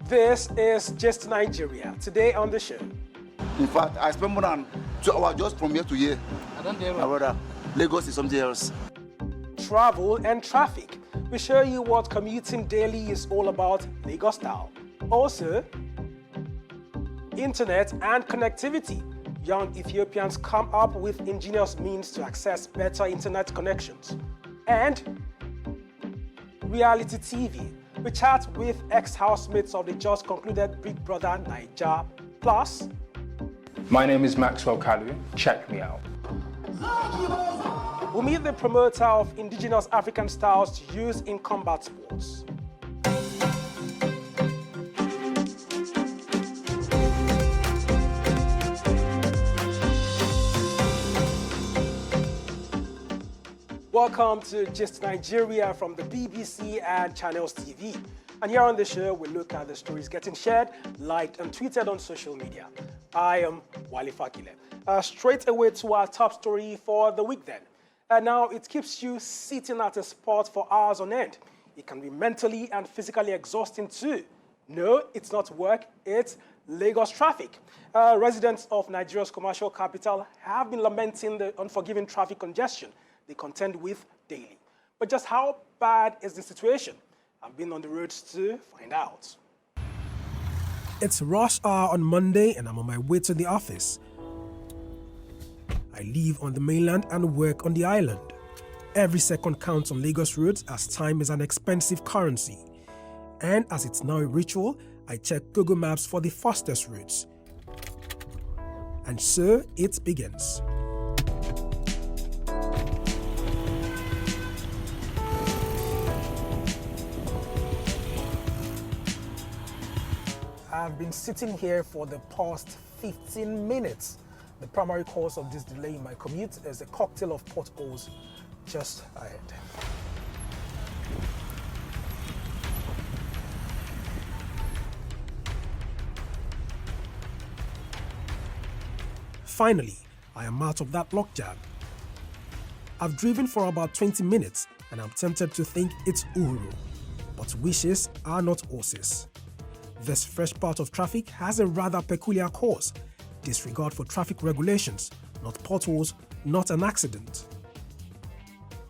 This is Just Nigeria. Today on the show. In fact, I spend more than 2 hours just from here to here. I don't dare. However, Lagos is something else. Travel and traffic. We show you what commuting daily is all about, Lagos style. Also, internet and connectivity. Young Ethiopians come up with ingenious means to access better internet connections. And reality TV. We chat with ex-housemates of the just concluded Big Brother Naija. Plus, my name is Maxwell Kalu. Check me out. We'll meet the promoter of indigenous African styles used in combat sports. Welcome to Just Nigeria from the BBC and Channels TV. And here on the show, we look at the stories getting shared, liked, and tweeted on social media. I am Wale Fakile. Straight away to our top story for the week then. And now it keeps you sitting at a spot for hours on end. It can be mentally and physically exhausting too. No, it's not work, it's Lagos traffic. Residents of Nigeria's commercial capital have been lamenting the unforgiving traffic congestion they contend with daily. But just how bad is the situation? I've been on the roads to find out. It's rush hour on Monday and I'm on my way to the office. I live on the mainland and work on the island. Every second counts on Lagos roads as time is an expensive currency. And as it's now a ritual, I check Google Maps for the fastest routes. And so it begins. I've been sitting here for the past 15 minutes. The primary cause of this delay in my commute is a cocktail of potholes just ahead. Finally, I am out of that logjam. I've driven for about 20 minutes and I'm tempted to think it's Uhuru. But wishes are not horses. This fresh part of traffic has a rather peculiar cause. Disregard for traffic regulations, not potholes, not an accident.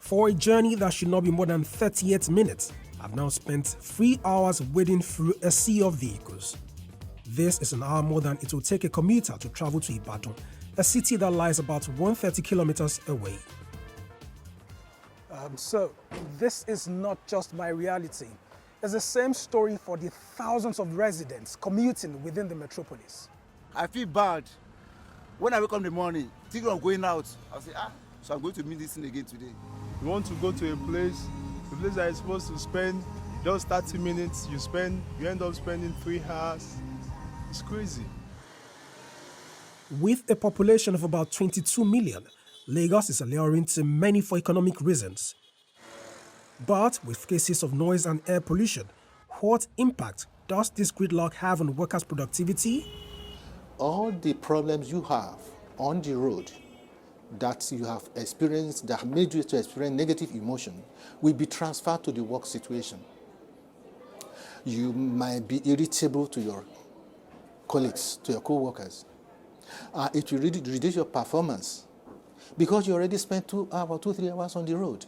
For a journey that should not be more than 38 minutes, I've now spent 3 hours wading through a sea of vehicles. This is an hour more than it will take a commuter to travel to Ibadan, a city that lies about 130 kilometers away. So, this is not just my reality. It's the same story for the thousands of residents commuting within the metropolis. I feel bad. When I wake up in the morning, thinking of going out, I'll say, so I'm going to meet this thing again today. You want to go to a place that you're supposed to spend just 30 minutes, you end up spending 3 hours. It's crazy. With a population of about 22 million, Lagos is alluring to many for economic reasons. But with cases of noise and air pollution, what impact does this gridlock have on workers' productivity? All the problems you have on the road that you have experienced, that made you to experience negative emotion, will be transferred to the work situation. You might be irritable to your colleagues, to your co-workers. It will reduce your performance because you already spent 2 hours, 2-3 hours on the road.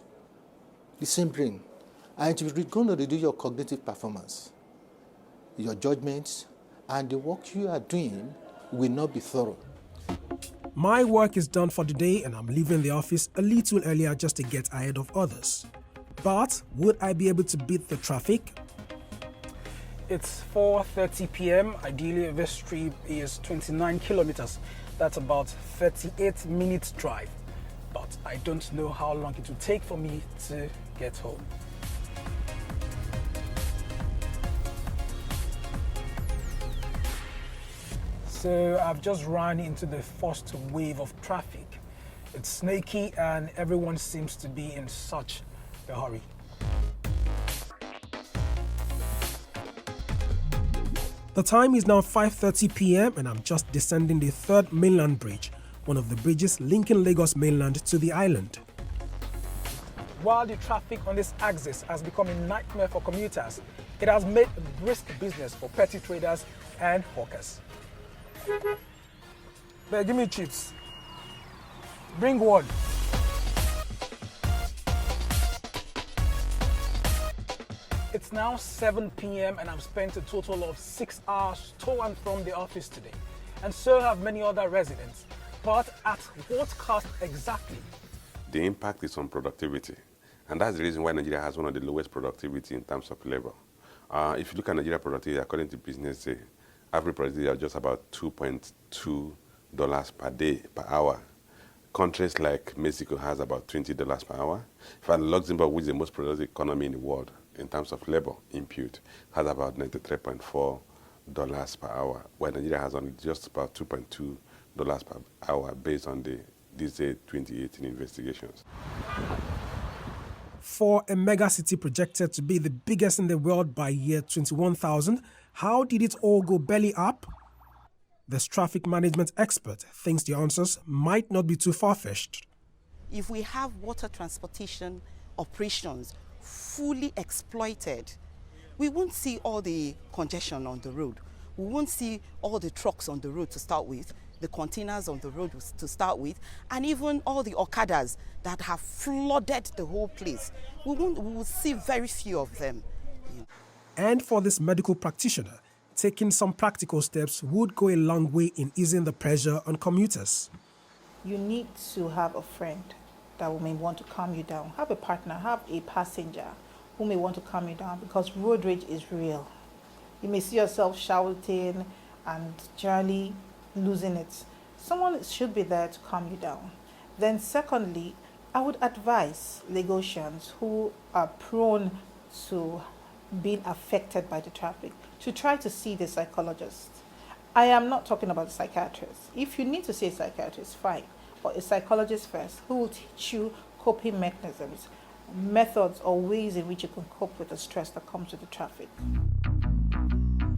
The same brain, and it is going to reduce your cognitive performance, your judgments, and the work you are doing will not be thorough. My work is done for the day and I'm leaving the office a little earlier just to get ahead of others. But would I be able to beat the traffic? It's 4:30 p.m. Ideally, this trip is 29 kilometers. That's about 38 minutes drive. But I don't know how long it will take for me to get home. So I've just run into the first wave of traffic. It's snaky and everyone seems to be in such a hurry. The time is now 5:30 p.m. and I'm just descending the third mainland bridge, one of the bridges linking Lagos mainland to the island. While the traffic on this axis has become a nightmare for commuters, it has made a brisk business for petty traders and hawkers. But give me chips. Bring one. It's now 7 p.m. and I've spent a total of 6 hours to and from the office today. And so have many other residents. But at what cost exactly? The impact is on productivity. And that's the reason why Nigeria has one of the lowest productivity in terms of labor. If you look at Nigeria productivity, according to Business Day, average productivity is just about $2.2 per day, per hour. Countries like Mexico has about $20 per hour. In fact, Luxembourg, which is the most productive economy in the world in terms of labor input, has about $93.4 per hour, where Nigeria has only just about $2.2 per hour based on these 2018 investigations. For a megacity projected to be the biggest in the world by year 21,000, how did it all go belly up? This traffic management expert thinks the answers might not be too far-fetched. If we have water transportation operations fully exploited, we won't see all the congestion on the road. We won't see all the trucks on the road to start with, the containers on the road to start with, and even all the Okadas that have flooded the whole place. We will see very few of them. And for this medical practitioner, taking some practical steps would go a long way in easing the pressure on commuters. You need to have a friend that may want to calm you down. Have a partner, have a passenger who may want to calm you down, because road rage is real. You may see yourself shouting and generally losing it. Someone should be there to calm you down. Then secondly, I would advise Lagosians who are prone to being affected by the traffic to try to see the psychologist. I am not talking about a psychiatrist. If you need to see a psychiatrist, fine, but a psychologist first who will teach you coping mechanisms, methods or ways in which you can cope with the stress that comes with the traffic.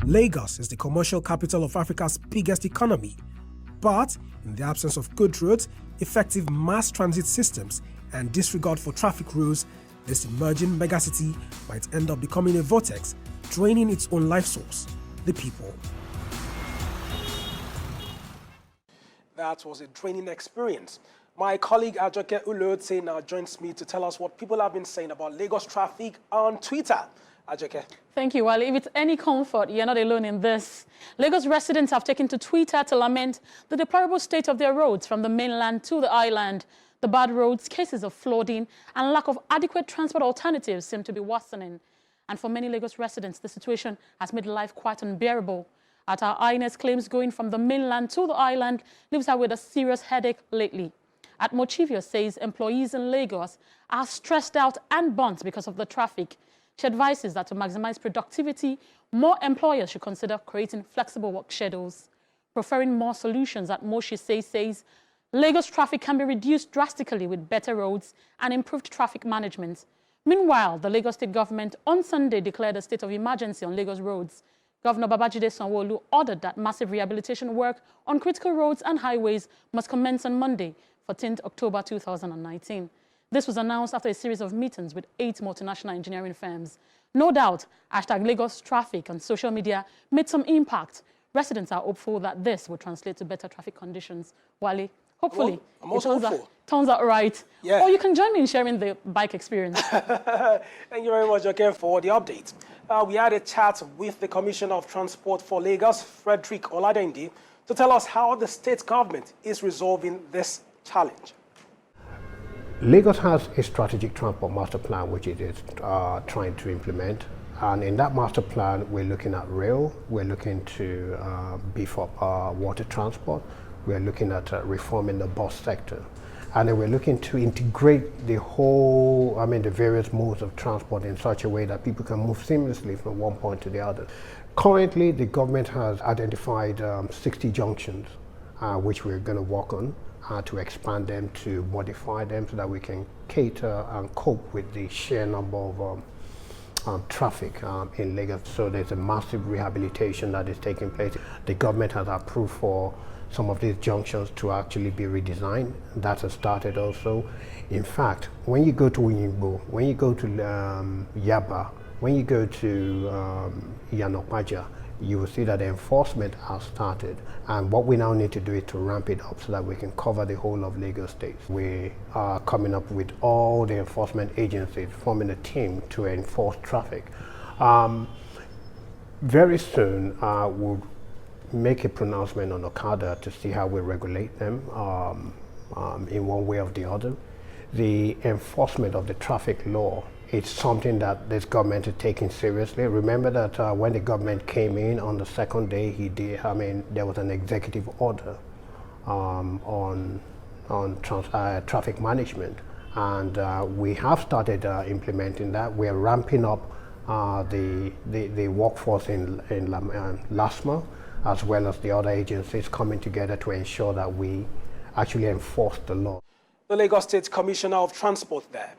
Lagos is the commercial capital of Africa's biggest economy, but in the absence of good roads, effective mass transit systems, and disregard for traffic rules, this emerging megacity might end up becoming a vortex, draining its own life source, the people. That was a draining experience. My colleague Ajoke Ulotse now joins me to tell us what people have been saying about Lagos traffic on Twitter. Ajoke. Thank you, Wale. If it's any comfort, you're not alone in this. Lagos residents have taken to Twitter to lament the deplorable state of their roads from the mainland to the island. The bad roads, cases of flooding, and lack of adequate transport alternatives seem to be worsening. And for many Lagos residents, the situation has made life quite unbearable. At our Highness claims going from the mainland to the island leaves her with a serious headache lately. At Mochivio says employees in Lagos are stressed out and burnt because of the traffic. She advises that to maximize productivity, more employers should consider creating flexible work schedules. Preferring more solutions at Moshi says Lagos traffic can be reduced drastically with better roads and improved traffic management. Meanwhile, the Lagos state government on Sunday declared a state of emergency on Lagos roads. Governor Babajide Sanwo-Olu ordered that massive rehabilitation work on critical roads and highways must commence on Monday, 14th October 2019. This was announced after a series of meetings with 8 multinational engineering firms. No doubt, #Lagos Traffic on social media made some impact. Residents are hopeful that this will translate to better traffic conditions. Wale, hopefully, I'm also hopeful. Turns out right. Yeah. Or you can join me in sharing the bike experience. Thank you very much, Joke, for the update. We had a chat with the Commissioner of Transport for Lagos, Frederick Oladendi, to tell us how the state government is resolving this challenge. Lagos has a strategic transport master plan which it is trying to implement, and in that master plan we're looking at rail, we're looking to beef up water transport, we're looking at reforming the bus sector, and then we're looking to integrate the whole, the various modes of transport in such a way that people can move seamlessly from one point to the other. Currently, the government has identified 60 junctions which we're going to work on. To expand them, to modify them so that we can cater and cope with the sheer number of traffic in Lagos. So there's a massive rehabilitation that is taking place. The government has approved for some of these junctions to actually be redesigned. That has started also. In fact, when you go to Uyingbo, when you go to Yaba, when you go to Yanopaja, you will see that the enforcement has started. And what we now need to do is to ramp it up so that we can cover the whole of Lagos State. We are coming up with all the enforcement agencies, forming a team to enforce traffic. Very soon, we'll make a pronouncement on Okada to see how we regulate them in one way or the other. The enforcement of the traffic law, it's something that this government is taking seriously. Remember that when the government came in on the second day, there was an executive order on traffic management, and we have started implementing that. We're ramping up the workforce in LASMA, as well as the other agencies coming together to ensure that we actually enforce the law. The Lagos State Commissioner of Transport there.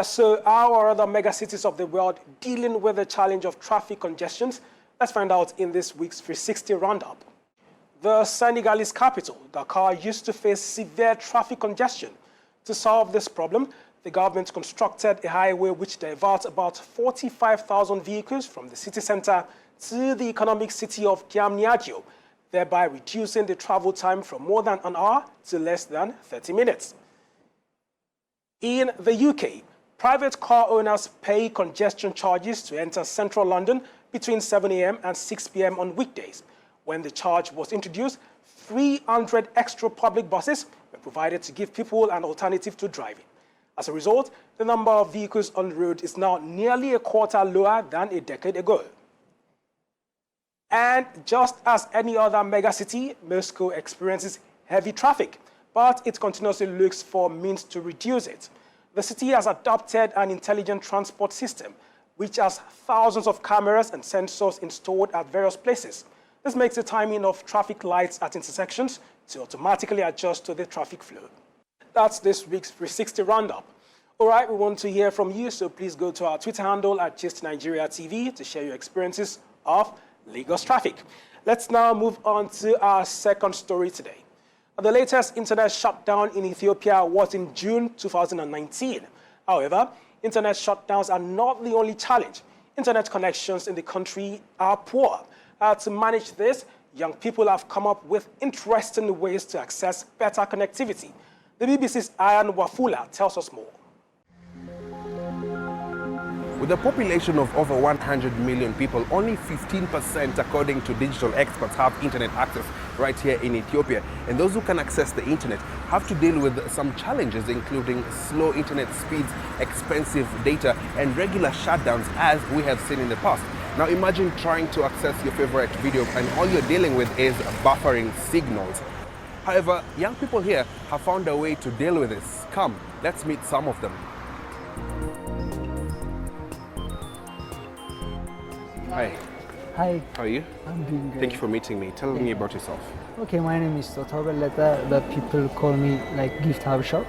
So how are other megacities of the world dealing with the challenge of traffic congestions? Let's find out in this week's 360 Roundup. The Senegalese capital, Dakar, used to face severe traffic congestion. To solve this problem, the government constructed a highway which diverts about 45,000 vehicles from the city center to the economic city of Diamniadio, thereby reducing the travel time from more than an hour to less than 30 minutes. In the UK, private car owners pay congestion charges to enter central London between 7 a.m. and 6 p.m. on weekdays. When the charge was introduced, 300 extra public buses were provided to give people an alternative to driving. As a result, the number of vehicles on the road is now nearly a quarter lower than a decade ago. And just as any other megacity, Moscow experiences heavy traffic, but it continuously looks for means to reduce it. The city has adopted an intelligent transport system, which has thousands of cameras and sensors installed at various places. This makes the timing of traffic lights at intersections to automatically adjust to the traffic flow. That's this week's 360 Roundup. All right, we want to hear from you, so please go to our Twitter handle at GistNigeriaTV to share your experiences of Lagos traffic. Let's now move on to our second story today. The latest internet shutdown in Ethiopia was in June 2019. However, internet shutdowns are not the only challenge. Internet connections in the country are poor. To manage this, young people have come up with interesting ways to access better connectivity. The BBC's Ayan Wafula tells us more. With a population of over 100 million people, only 15%, according to digital experts, have internet access right here in Ethiopia. And those who can access the internet have to deal with some challenges, including slow internet speeds, expensive data, and regular shutdowns, as we have seen in the past. Now imagine trying to access your favorite video and all you're dealing with is buffering signals. However, young people here have found a way to deal with this. Come, let's meet some of them. Hi. Hi. How are you? I'm doing good. Thank you for meeting me. Tell me about yourself. Okay, my name is Toto Belleta, but people call me like Gift Habshop,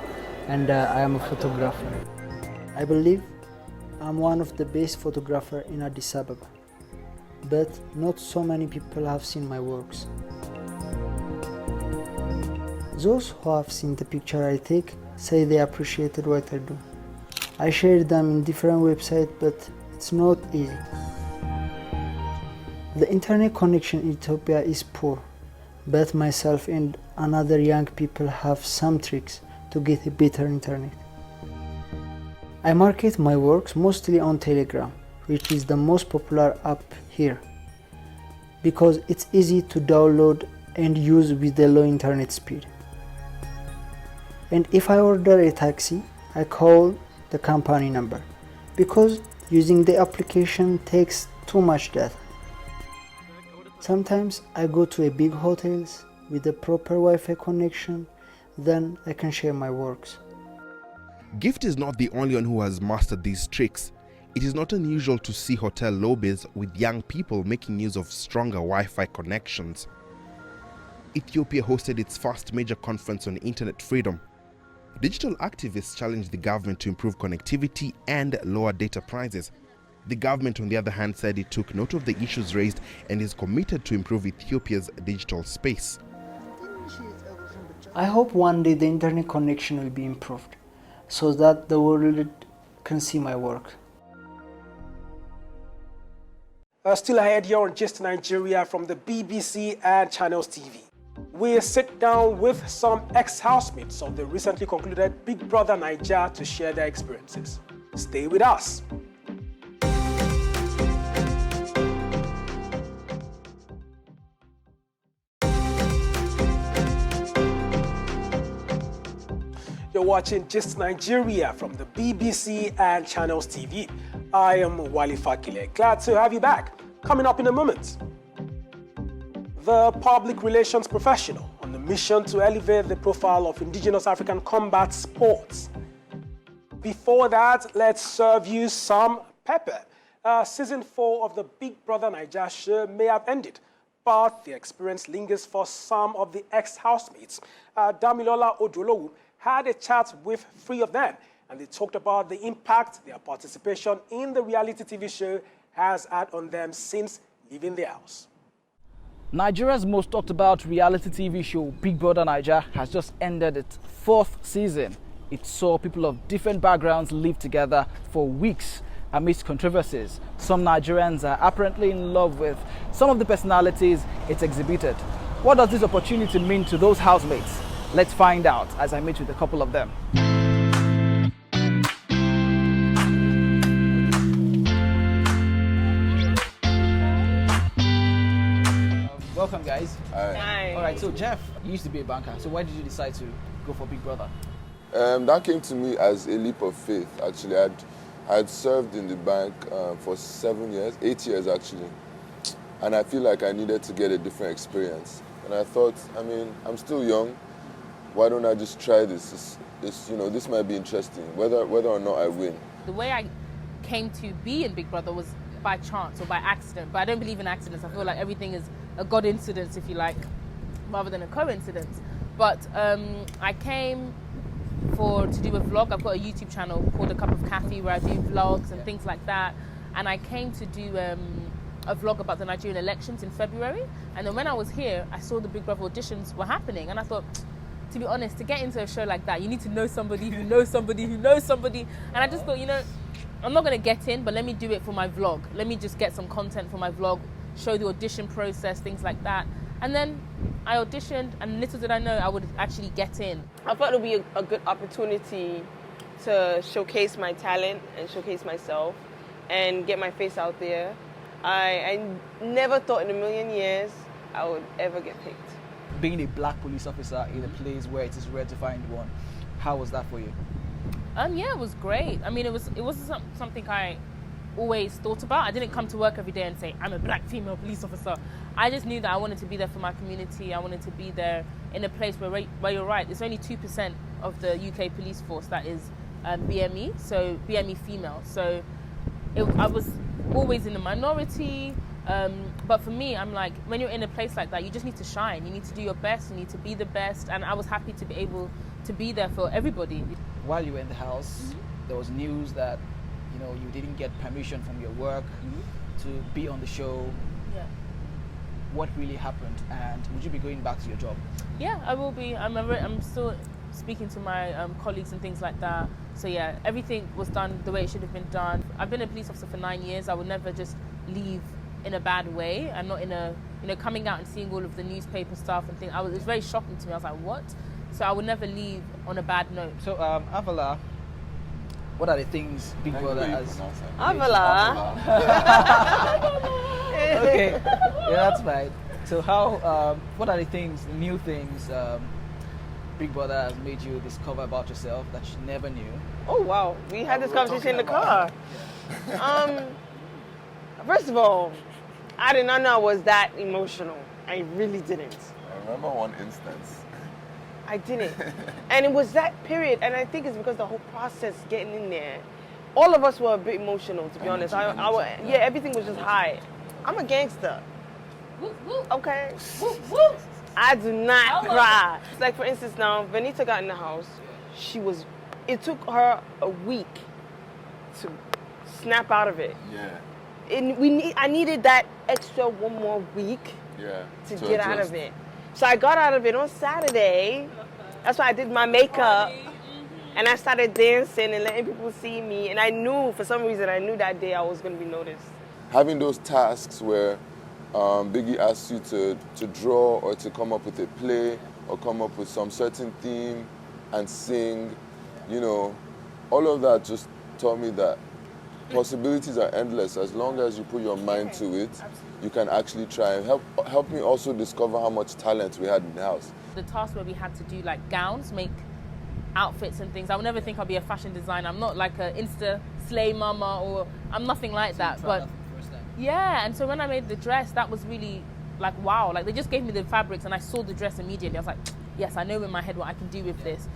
and I am a photographer. I believe I'm one of the best photographers in Addis Ababa, but not so many people have seen my works. Those who have seen the picture I take say they appreciated what I do. I share them in different websites, but it's not easy. The internet connection in Ethiopia is poor, but myself and another young people have some tricks to get a better internet. I market my works mostly on Telegram, which is the most popular app here, because it's easy to download and use with the low internet speed. And if I order a taxi, I call the company number, because using the application takes too much data. Sometimes I go to a big hotels with a proper Wi-Fi connection, then I can share my works. Gift is not the only one who has mastered these tricks. It is not unusual to see hotel lobbies with young people making use of stronger Wi-Fi connections. Ethiopia hosted its first major conference on internet freedom. Digital activists challenged the government to improve connectivity and lower data prices. The government, on the other hand, said it took note of the issues raised and is committed to improve Ethiopia's digital space. I hope one day the internet connection will be improved so that the world can see my work. Still ahead here on Gist Nigeria from the BBC and Channels TV. We sit down with some ex-housemates of the recently concluded Big Brother Naija to share their experiences. Stay with us. You're watching Gist Nigeria from the BBC and Channels TV. I am Wali Fakile. Glad to have you back. Coming up in a moment. The public relations professional on a mission to elevate the profile of indigenous African combat sports. Before that, let's serve you some pepper. Season 4 of the Big Brother Naija show may have ended, but the experience lingers for some of the ex-housemates. Damilola Odolowu had a chat with 3 of them, and they talked about the impact their participation in the reality TV show has had on them since leaving the house. Nigeria's most talked about reality TV show Big Brother Naija has just ended its 4th season. It saw people of different backgrounds live together for weeks amidst controversies. Some Nigerians are apparently in love with some of the personalities it exhibited. What does this opportunity mean to those housemates? Let's find out as I meet with a couple of them. Welcome, guys. Hi. All right, so Jeff, you used to be a banker. So why did you decide to go for Big Brother? That came to me as a leap of faith, actually. I had served in the bank for 8 years actually. And I feel like I needed to get a different experience. And I thought, I mean, I'm still young. Why don't I just try this? This might be interesting, whether or not I win. The way I came to be in Big Brother was by chance or by accident. But I don't believe in accidents. I feel like everything is a God incidence, if you like, rather than a coincidence. But I came to do a vlog. I've got a YouTube channel called A Cup of Coffee where I do vlogs and things like that. And I came to do a vlog about the Nigerian elections in February. And then when I was here, I saw the Big Brother auditions were happening. And I thought, to be honest, to get into a show like that, you need to know somebody who knows somebody who knows somebody. And I just thought, I'm not going to get in, but let me do it for my vlog. Let me just get some content for my vlog, show the audition process, things like that. And then I auditioned, and little did I know I would actually get in. I thought it would be a good opportunity to showcase my talent and showcase myself and get my face out there. I never thought in a million years I would ever get picked. Being a black police officer in a place where it is rare to find one, how was that for you? Yeah, it was great. I mean, it wasn't something I always thought about. I didn't come to work every day and say, I'm a black female police officer. I just knew that I wanted to be there for my community. I wanted to be there in a place where you're right. It's only 2% of the UK police force that is BME, so BME female. So I was always in the minority. But for me, I'm like, when you're in a place like that, you just need to shine. You need to do your best. You need to be the best. And I was happy to be able to be there for everybody. While you were in the house, there was news that you didn't get permission from your work to be on the show. Yeah. What really happened, and would you be going back to your job? Yeah, I will be. I'm still speaking to my colleagues and things like that. So yeah, everything was done the way it should have been done. I've been a police officer for 9 years. I would never just leave in a bad way. I'm not in a, coming out and seeing all of the newspaper stuff and things. It was very shocking to me. I was like, what? So I would never leave on a bad note. So Avala, what are the things Big Brother has? Avala. Okay, yeah, that's fine. So what are the new things Big Brother has made you discover about yourself that you never knew? Oh wow, we had this conversation in the car. First of all, I did not know I was that emotional. I really didn't. I remember one instance. I didn't. And it was that period, and I think it's because the whole process getting in there, all of us were a bit emotional, to be honest. Everything was just high. I'm a gangster. Okay? I do not cry. Like, for instance, now, Benita got in the house. It took her a week to snap out of it. Yeah. And I needed that extra one more week to get out of it. So I got out of it on Saturday. That's why I did my makeup. And I started dancing and letting people see me. And I knew, for some reason, I knew that day I was going to be noticed. Having those tasks where Biggie asks you to draw or to come up with a play or come up with some certain theme and sing, you know, all of that just taught me that possibilities are endless. As long as you put your mind to it, you can actually try. And help me also discover how much talent we had in the house. The task where we had to do like gowns, make outfits and things. I would never think I'll be a fashion designer. I'm not like a Insta slay mama, or I'm nothing like that. But yeah, and so when I made the dress, that was really like, wow. Like they just gave me the fabrics and I saw the dress immediately. I was like, yes, I know in my head what I can do with this.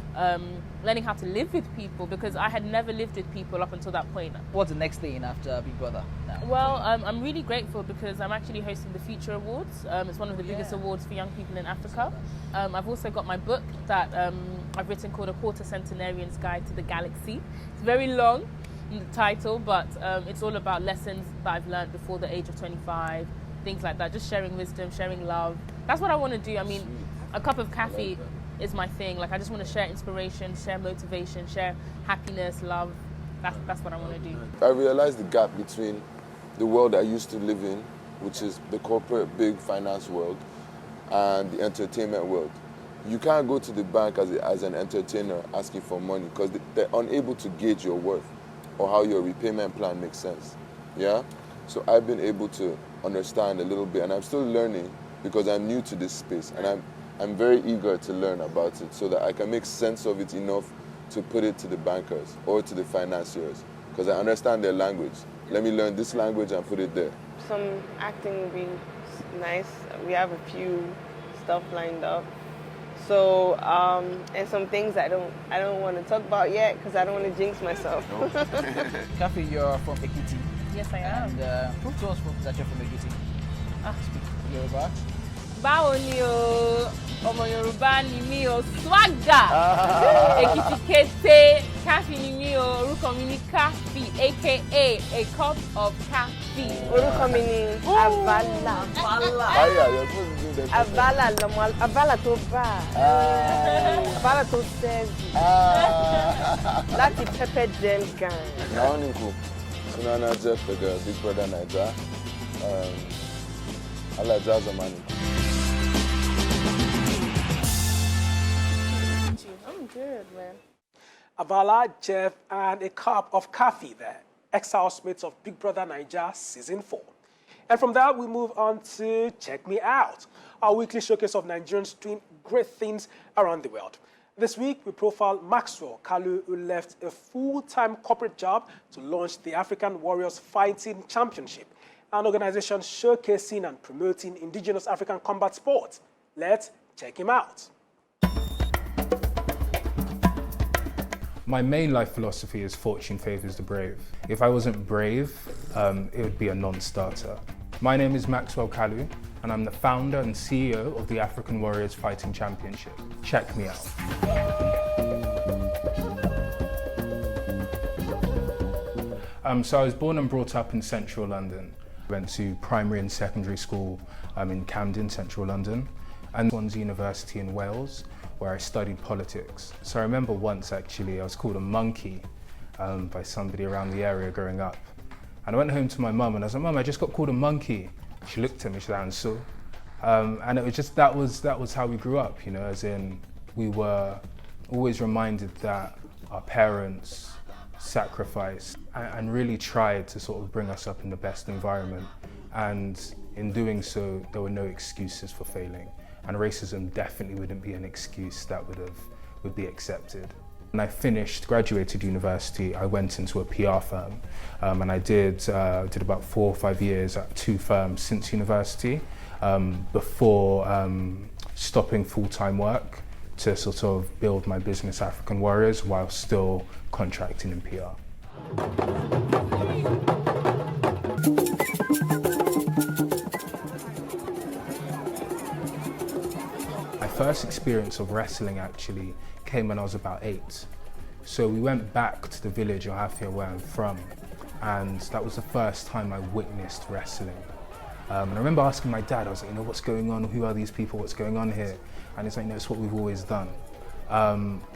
Learning how to live with people, because I had never lived with people up until that point. What's the next thing after Big Brother now? Well, I'm really grateful because I'm actually hosting the Future Awards. It's one of the biggest awards for young people in Africa. I've also got my book that I've written called A Quarter Centenarian's Guide to the Galaxy. It's very long in the title, but it's all about lessons that I've learned before the age of 25, things like that, just sharing wisdom, sharing love. That's what I want to do. I mean, a cup of coffee is my thing. Like, I just want to share inspiration, share motivation, share happiness, love. That's what I want to do. I realized the gap between the world I used to live in, which is the corporate big finance world, and the entertainment world. You can't go to the bank as an entertainer asking for money because they're unable to gauge your worth or how your repayment plan makes sense. Yeah? So I've been able to understand a little bit, and I'm still learning because I'm new to this space, and I'm very eager to learn about it so that I can make sense of it enough to put it to the bankers or to the financiers, because I understand their language. Let me learn this language and put it there. Some acting would be nice. We have a few stuff lined up. So, and some things I don't want to talk about yet because I don't want to jinx myself. Kathy, you're from Ekiti. Yes, I am. And prove to us that you're from Ekiti. Speak Yoruba. Báwo ni o, ọmọ Yorùbá ni mí o, swagger. Ekiti kété, Kathy ni mí o, orúkọ mi ni Kathy, aka a cup of coffee. Orúkọ mi ni Avala. Avala tó bá. Avala tó sẹ́ẹ̀sì. Láti Pepper Gem Gang. Naoninku, Sunana Jeff, the Big Brother Naija. Ala Jazamani. I'm good, man. Avala, Jeff, and a cup of coffee there. Ex-housemates of Big Brother Naija Season 4. And from that, we move on to Check Me Out, our weekly showcase of Nigerians doing great things around the world. This week, we profile Maxwell Kalu, who left a full-time corporate job to launch the African Warriors Fighting Championship, an organization showcasing and promoting indigenous African combat sports. Let's check him out. My main life philosophy is fortune favors the brave. If I wasn't brave, it would be a non-starter. My name is Maxwell Kalu, and I'm the founder and CEO of the African Warriors Fighting Championship. Check me out. So I was born and brought up in central London. Went to primary and secondary school in Camden, central London, and Swansea University in Wales, where I studied politics. So I remember once actually I was called a monkey by somebody around the area growing up. And I went home to my mum and I was like, Mum, I just got called a monkey. She looked at me, she said, and so. And it was just, that was how we grew up, you know, as in we were always reminded that our parents sacrificed and really tried to sort of bring us up in the best environment. And in doing so, there were no excuses for failing. And racism definitely wouldn't be an excuse that would be accepted. When I graduated university, I went into a PR firm, and I did about 4 or 5 years at 2 firms since university, before stopping full-time work to sort of build my business African Warriors while still contracting in PR. My first experience of wrestling actually came when I was about 8. So we went back to the village of Hafia where I'm from, and that was the first time I witnessed wrestling. And I remember asking my dad, I was like, what's going on? Who are these people? What's going on here? And he's like, it's what we've always done.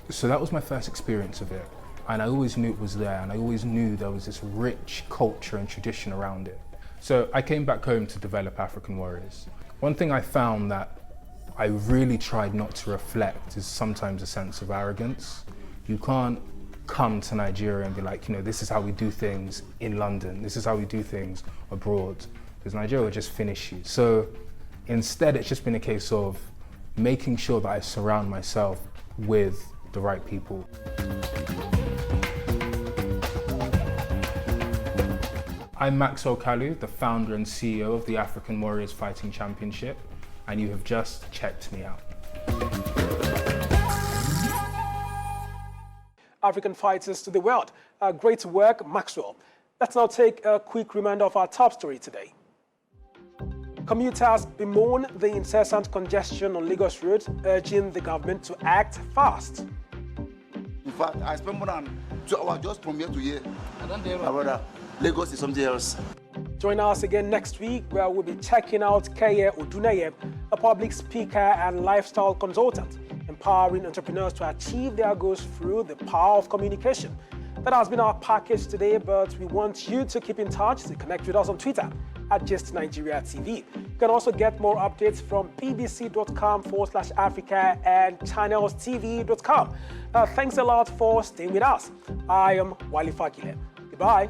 So that was my first experience of it. And I always knew it was there, and I always knew there was this rich culture and tradition around it. So I came back home to develop African Warriors. One thing I found that I really tried not to reflect is sometimes a sense of arrogance. You can't come to Nigeria and be like, this is how we do things in London, this is how we do things abroad, because Nigeria will just finish you. So instead, it's just been a case of making sure that I surround myself with the right people. I'm Maxwell Kalu, the founder and CEO of the African Warriors Fighting Championship, and you have just checked me out. African fighters to the world. Great work, Maxwell. Let's now take a quick reminder of our top story today. Commuters bemoan the incessant congestion on Lagos roads, urging the government to act fast. In fact, I spent more than 2 hours just from here to here. I don't dare, my brother. Lagos is something else. Join us again next week, where we'll be checking out Keye Odunaye, a public speaker and lifestyle consultant, empowering entrepreneurs to achieve their goals through the power of communication. That has been our package today, but we want you to keep in touch, to connect with us on Twitter at @GistNigeria TV. You can also get more updates from bbc.com/Africa and channelstv.com. Thanks a lot for staying with us. I am Wali Fakile. Goodbye.